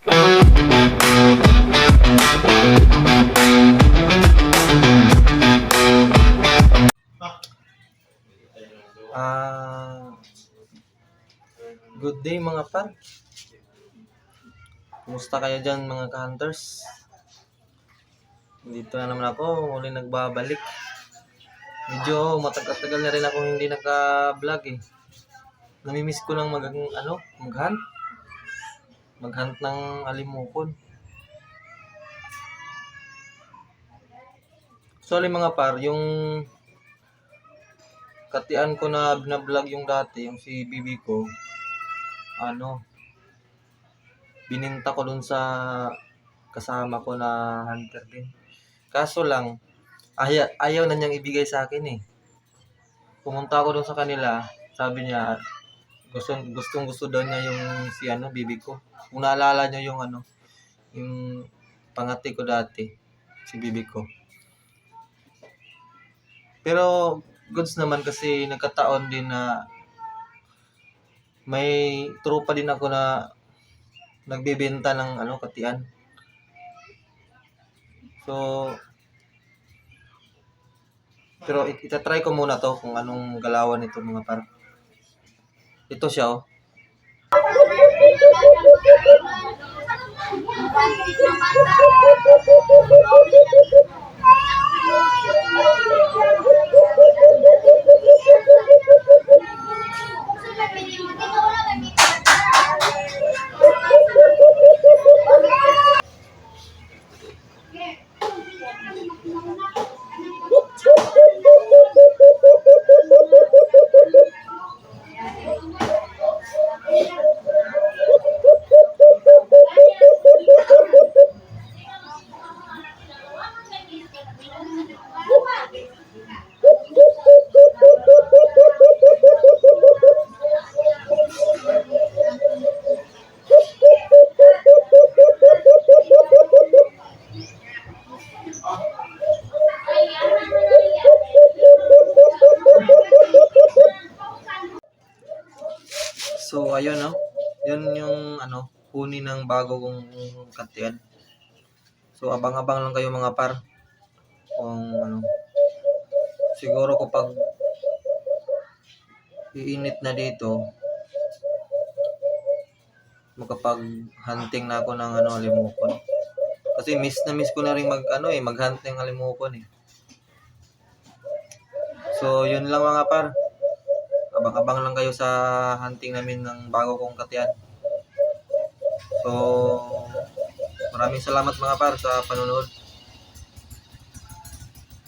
Ah, Good day mga par. Kumusta kayo dyan mga ka-hunters? Dito na naman ako, muli nagbabalik. Medyo matagal-tagal na rin ako hindi naka-vlog eh. Namimiss ko lang mag-hunt. Mag-hunt ng alimukon. Actually mga par, yung katian ko na binablog yung dati, yung si Bibi ko, bininta ko dun sa kasama ko na hunter din. Kaso lang, ayaw na niyang ibigay sa akin eh. Pumunta ako dun sa kanila, sabi niya, gustong gusto daw niya yung si Bibi ko. Kung naalala niyo yung yung pangati ko dati, si Bibi ko. Pero goods naman kasi nagkataon din na may tropa din ako na nagbebenta ng katian. So, pero itatry ko muna to kung anong galawan nito mga par. Ito siya oh. So ayun no. Yun yung huni ng bago kong katian. So abang-abang lang kayo mga par. Kung siguro kapag iinit na dito, makapag-hunting na ako ng alimukon. Kasi miss ko na rin mag-hunt ng alimukon eh. So yun lang mga par. Abang-abang lang kayo sa hunting namin ng bago kong katian. So maraming salamat mga par sa panonood.